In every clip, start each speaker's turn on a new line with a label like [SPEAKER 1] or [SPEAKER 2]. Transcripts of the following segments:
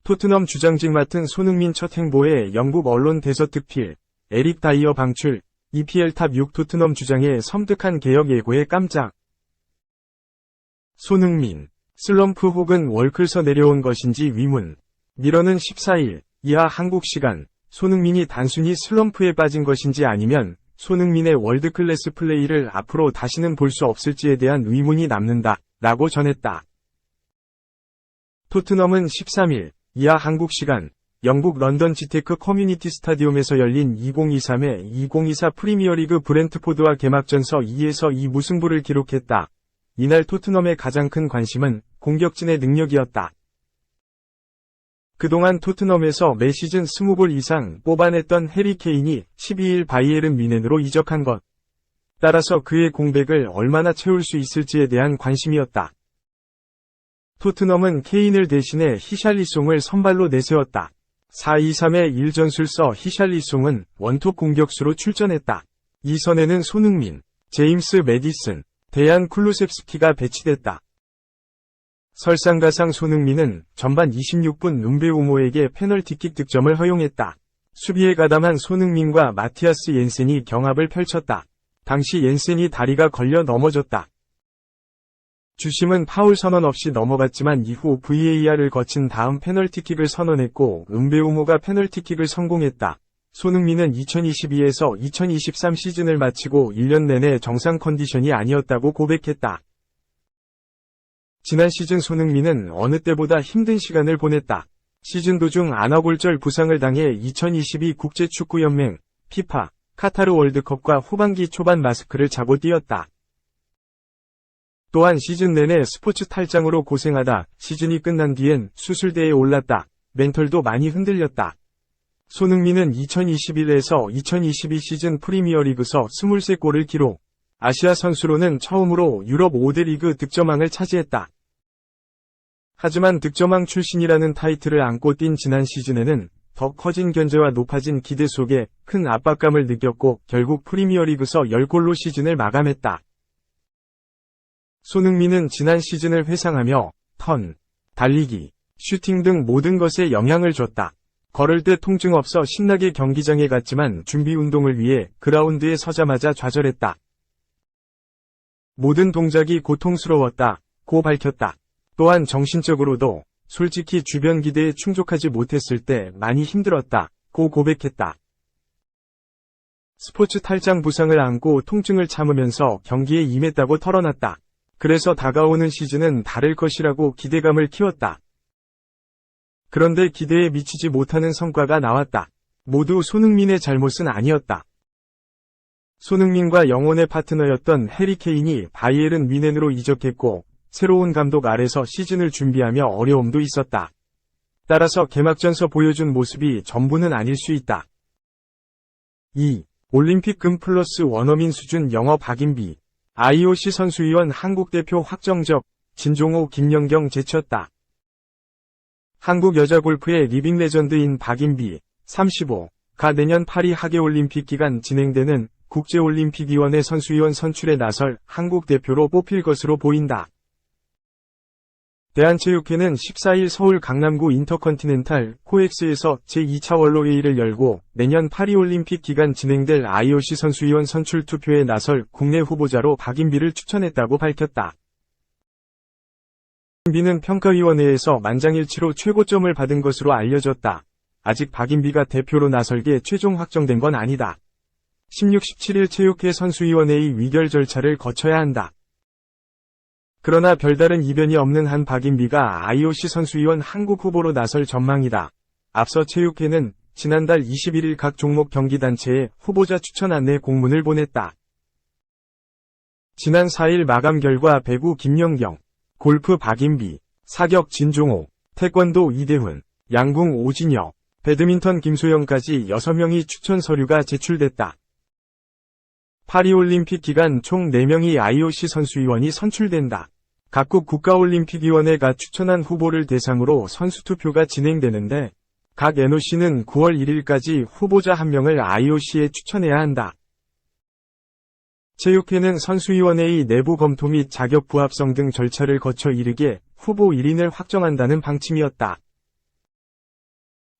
[SPEAKER 1] 토트넘 주장직 맡은 손흥민 첫 행보에 영국 언론 대서특필, 에릭 다이어 방출, EPL 탑 6 토트넘 주장의 섬뜩한 개혁 예고에 깜짝. 손흥민, 슬럼프 혹은 월클서 내려온 것인지 위문. 미러는 14일, 이하 한국 시간, 손흥민이 단순히 슬럼프에 빠진 것인지 아니면 손흥민의 월드클래스 플레이를 앞으로 다시는 볼 수 없을지에 대한 의문이 남는다, 라고 전했다. 토트넘은 13일, 이하 한국 시간, 영국 런던 지테크 커뮤니티 스타디움에서 열린 2023의 2024 프리미어리그 브렌트포드와 개막전서 2-2 무승부를 기록했다. 이날 토트넘의 가장 큰 관심은 공격진의 능력이었다. 그동안 토트넘에서 매 시즌 20골 이상 뽑아냈던 해리 케인이 12일 바이에른 뮌헨으로 이적한 것. 따라서 그의 공백을 얼마나 채울 수 있을지에 대한 관심이었다. 토트넘은 케인을 대신해 히샬리송을 선발로 내세웠다. 4-2-3의 1전술서 히샬리송은 원톱 공격수로 출전했다. 이 선에는 손흥민, 제임스 매디슨, 데얀 쿨루셉스키가 배치됐다. 설상가상 손흥민은 전반 26분 은베우모에게 페널티킥 득점을 허용했다. 수비에 가담한 손흥민과 마티아스 옌센이 경합을 펼쳤다. 당시 옌센이 다리가 걸려 넘어졌다. 주심은 파울 선언 없이 넘어갔지만 이후 VAR을 거친 다음 페널티킥을 선언했고 은베우모가 페널티킥을 성공했다. 손흥민은 2022에서 2023 시즌을 마치고 1년 내내 정상 컨디션이 아니었다고 고백했다. 지난 시즌 손흥민은 어느 때보다 힘든 시간을 보냈다. 시즌 도중 안아골절 부상을 당해 2022 국제축구연맹, 피파, 카타르 월드컵과 후반기 초반 마스크를 차고 뛰었다. 또한 시즌 내내 스포츠 탈장으로 고생하다 시즌이 끝난 뒤엔 수술대에 올랐다. 멘털도 많이 흔들렸다. 손흥민은 2021에서 2022 시즌 프리미어리그서 23골을 기록. 아시아 선수로는 처음으로 유럽 5대 리그 득점왕을 차지했다. 하지만 득점왕 출신이라는 타이틀을 안고 뛴 지난 시즌에는 더 커진 견제와 높아진 기대 속에 큰 압박감을 느꼈고 결국 프리미어리그서 10골로 시즌을 마감했다. 손흥민은 지난 시즌을 회상하며 턴, 달리기, 슈팅 등 모든 것에 영향을 줬다. 걸을 때 통증 없어 신나게 경기장에 갔지만 준비 운동을 위해 그라운드에 서자마자 좌절했다. 모든 동작이 고통스러웠다. 고 밝혔다. 또한 정신적으로도 솔직히 주변 기대에 충족하지 못했을 때 많이 힘들었다. 고 고백했다. 스포츠 탈장 부상을 안고 통증을 참으면서 경기에 임했다고 털어놨다. 그래서 다가오는 시즌은 다를 것이라고 기대감을 키웠다. 그런데 기대에 미치지 못하는 성과가 나왔다. 모두 손흥민의 잘못은 아니었다. 손흥민과 영혼의 파트너였던 해리 케인이 바이에른 뮌헨으로 이적했고 새로운 감독 아래서 시즌을 준비하며 어려움도 있었다. 따라서 개막전서 보여준 모습이 전부는 아닐 수 있다. 2. 올림픽 금 플러스 원어민 수준 영어 박인비. IOC 선수위원 한국대표 확정적, 진종호 김연경 제쳤다. 한국 여자 골프의 리빙 레전드인 박인비, 35가 내년 파리 하계올림픽 기간 진행되는 국제올림픽위원회 선수위원 선출에 나설 한국 대표로 뽑힐 것으로 보인다. 대한체육회는 14일 서울 강남구 인터컨티넨탈 코엑스에서 제2차 원로회의를 열고 내년 파리올림픽 기간 진행될 IOC 선수위원 선출 투표에 나설 국내 후보자로 박인비를 추천했다고 밝혔다. 박인비는 평가위원회에서 만장일치로 최고점을 받은 것으로 알려졌다. 아직 박인비가 대표로 나설게 최종 확정된 건 아니다. 16, 17일 체육회 선수위원회의 위결 절차를 거쳐야 한다. 그러나 별다른 이변이 없는 한 박인비가 IOC 선수위원 한국 후보로 나설 전망이다. 앞서 체육회는 지난달 21일 각 종목 경기단체에 후보자 추천 안내 공문을 보냈다. 지난 4일 마감 결과 배구 김연경, 골프 박인비, 사격 진종호, 태권도 이대훈, 양궁 오진혁, 배드민턴 김소영까지 6명이 추천 서류가 제출됐다. 파리올림픽 기간 총 4명의 IOC 선수위원이 선출된다. 각국 국가올림픽위원회가 추천한 후보를 대상으로 선수투표가 진행되는데 각 NOC는 9월 1일까지 후보자 1명을 IOC에 추천해야 한다. 체육회는 선수위원회의 내부 검토 및 자격 부합성 등 절차를 거쳐 이르게 후보 1인을 확정한다는 방침이었다.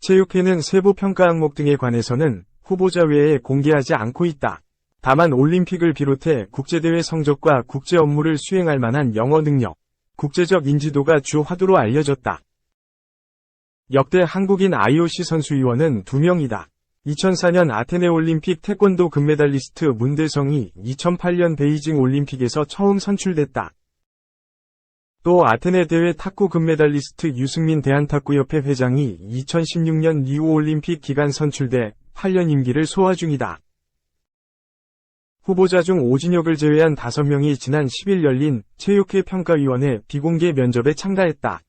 [SPEAKER 1] 체육회는 세부 평가 항목 등에 관해서는 후보자 외에 공개하지 않고 있다. 다만 올림픽을 비롯해 국제대회 성적과 국제 업무를 수행할 만한 영어 능력, 국제적 인지도가 주 화두로 알려졌다. 역대 한국인 IOC 선수위원은 2명이다. 2004년 아테네 올림픽 태권도 금메달리스트 문대성이 2008년 베이징 올림픽에서 처음 선출됐다. 또 아테네 대회 탁구 금메달리스트 유승민 대한탁구협회 회장이 2016년 리우 올림픽 기간 선출돼 8년 임기를 소화 중이다. 후보자 중 오진혁을 제외한 5명이 지난 10일 열린 체육회 평가위원회 비공개 면접에 참가했다.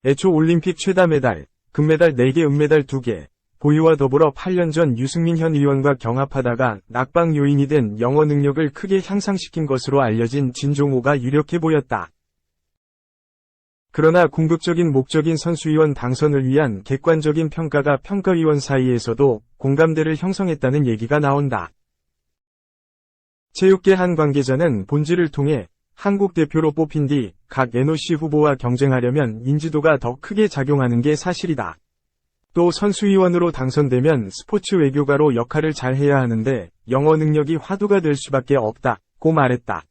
[SPEAKER 1] 애초 올림픽 최다 메달, 금메달 4개, 은메달 2개, 보유와 더불어 8년 전 유승민 현 의원과 경합하다가 낙방 요인이 된 영어 능력을 크게 향상시킨 것으로 알려진 진종호가 유력해 보였다. 그러나 궁극적인 목적인 선수위원 당선을 위한 객관적인 평가가 평가위원 사이에서도 공감대를 형성했다는 얘기가 나온다. 체육계 한 관계자는 본질을 통해 한국 대표로 뽑힌 뒤 각 NOC 후보와 경쟁하려면 인지도가 더 크게 작용하는 게 사실이다. 또 선수위원으로 당선되면 스포츠 외교가로 역할을 잘 해야 하는데 영어 능력이 화두가 될 수밖에 없다고 말했다.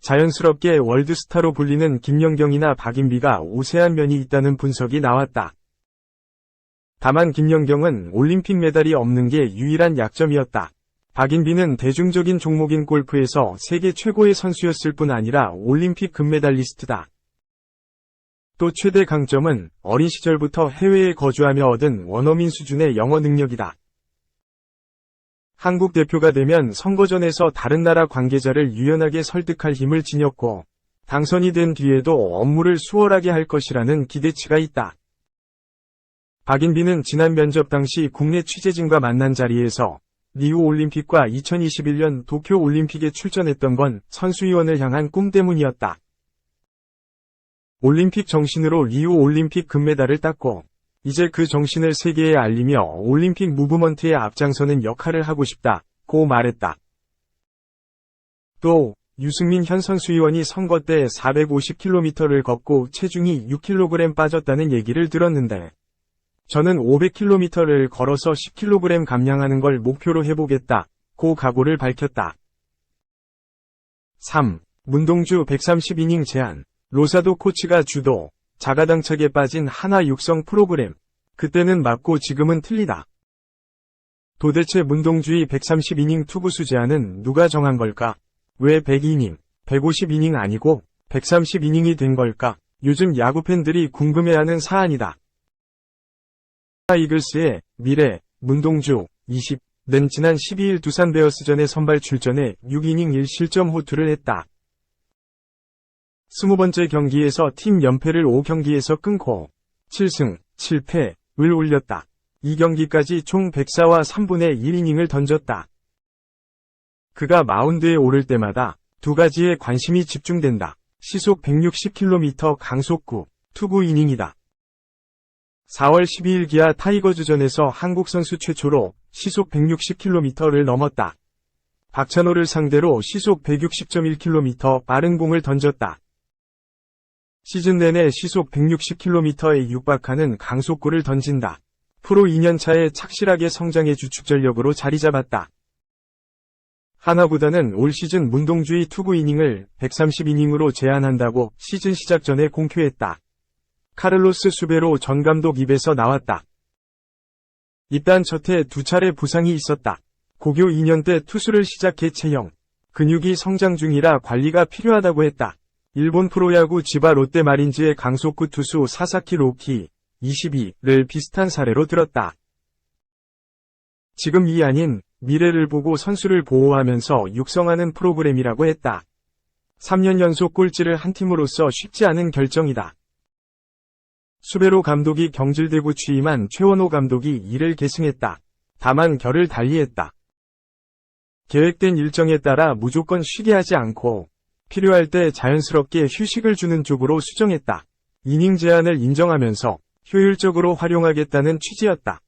[SPEAKER 1] 자연스럽게 월드스타로 불리는 김연경이나 박인비가 우세한 면이 있다는 분석이 나왔다. 다만 김연경은 올림픽 메달이 없는 게 유일한 약점이었다. 박인비는 대중적인 종목인 골프에서 세계 최고의 선수였을 뿐 아니라 올림픽 금메달리스트다. 또 최대 강점은 어린 시절부터 해외에 거주하며 얻은 원어민 수준의 영어 능력이다. 한국 대표가 되면 선거전에서 다른 나라 관계자를 유연하게 설득할 힘을 지녔고, 당선이 된 뒤에도 업무를 수월하게 할 것이라는 기대치가 있다. 박인비는 지난 면접 당시 국내 취재진과 만난 자리에서 리우 올림픽과 2021년 도쿄 올림픽에 출전했던 건 선수위원을 향한 꿈 때문이었다. 올림픽 정신으로 리우 올림픽 금메달을 땄고, 이제 그 정신을 세계에 알리며 올림픽 무브먼트에 앞장서는 역할을 하고 싶다고 말했다. 또 유승민 현 선수위원이 선거 때 450km를 걷고 체중이 6kg 빠졌다는 얘기를 들었는데, 저는 500km를 걸어서 10kg 감량하는 걸 목표로 해보겠다고 각오를 밝혔다. 3. 문동주 130이닝 제안. 로사도 코치가 주도, 자가당착에 빠진 하나 육성 프로그램. 그때는 맞고 지금은 틀리다. 도대체 문동주의 130이닝 투구수 제안은 누가 정한 걸까? 왜 100이닝, 150이닝 아니고 130이닝이 된 걸까? 요즘 야구 팬들이 궁금해하는 사안이다. 이글스의 미래, 문동주, 20는 지난 12일 두산 베어스전에 선발 출전해 6이닝 1실점 호투를 했다. 20번째 경기에서 팀 연패를 5경기에서 끊고 7승 7패를 올렸다. 이 경기까지 총 104와 3분의 1이닝을 던졌다. 그가 마운드에 오를 때마다 두 가지에 관심이 집중된다. 시속 160km 강속구, 투구 이닝이다. 4월 12일 기아 타이거즈전에서 한국 선수 최초로 시속 160km를 넘었다. 박찬호를 상대로 시속 160.1km 빠른 공을 던졌다. 시즌 내내 시속 160km에 육박하는 강속구를 던진다. 프로 2년차에 착실하게 성장해 주축전력으로 자리 잡았다. 하나구단은 올 시즌 문동주의 투구 이닝을 130이닝으로 제한한다고 시즌 시작 전에 공표했다. 카를로스 수베로 전 감독 입에서 나왔다. 입단 첫 해 2차례 부상이 있었다. 고교 2년 때 투수를 시작해 체형, 근육이 성장 중이라 관리가 필요하다고 했다. 일본 프로야구 지바 롯데 마린즈의 강속구 투수 사사키 로키 22를 비슷한 사례로 들었다. 지금 이 아닌 미래를 보고 선수를 보호하면서 육성하는 프로그램이라고 했다. 3년 연속 꼴찌를 한 팀으로서 쉽지 않은 결정이다. 수베로 감독이 경질되고 취임한 최원호 감독이 이를 계승했다. 다만 결을 달리했다. 계획된 일정에 따라 무조건 쉬게 하지 않고 필요할 때 자연스럽게 휴식을 주는 쪽으로 수정했다. 이닝 제한을 인정하면서 효율적으로 활용하겠다는 취지였다.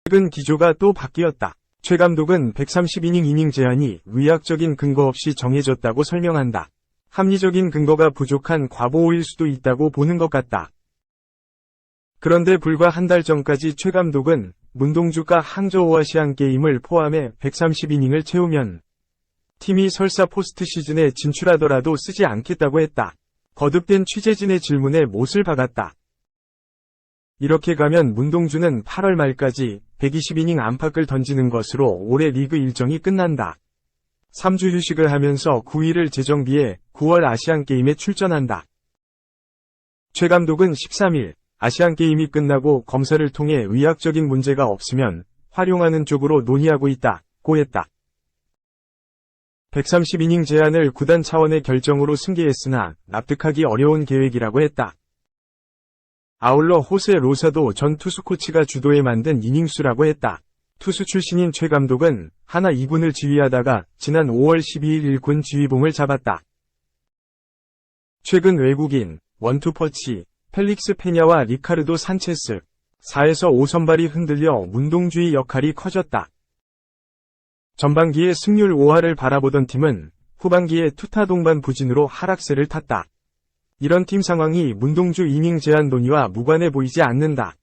[SPEAKER 1] 최근 기조가 또 바뀌었다. 최 감독은 130이닝 이닝 제한이 의학적인 근거 없이 정해졌다고 설명한다. 합리적인 근거가 부족한 과보호일 수도 있다고 보는 것 같다. 그런데 불과 한 달 전까지 최 감독은 문동주가 항저우 아시안게임을 포함해 130이닝을 채우면 팀이 설사 포스트 시즌에 진출하더라도 쓰지 않겠다고 했다. 거듭된 취재진의 질문에 못을 박았다. 이렇게 가면 문동주는 8월 말까지 120이닝 안팎을 던지는 것으로 올해 리그 일정이 끝난다. 3주 휴식을 하면서 9일을 재정비해 9월 아시안게임에 출전한다. 최 감독은 13일 아시안게임이 끝나고 검사를 통해 의학적인 문제가 없으면 활용하는 쪽으로 논의하고 있다고 했다. 130이닝 제한을 구단 차원의 결정으로 승계했으나 납득하기 어려운 계획이라고 했다. 아울러 호세 로사도 전 투수 코치가 주도해 만든 이닝수라고 했다. 투수 출신인 최 감독은 하나 2군을 지휘하다가 지난 5월 12일 1군 지휘봉을 잡았다. 최근 외국인, 원투퍼치, 펠릭스 페냐와 리카르도 산체스, 4에서 5선발이 흔들려 문동주의 역할이 커졌다. 전반기에 승률 5할을 바라보던 팀은 후반기에 투타 동반 부진으로 하락세를 탔다. 이런 팀 상황이 문동주 이닝 제한 논의와 무관해 보이지 않는다.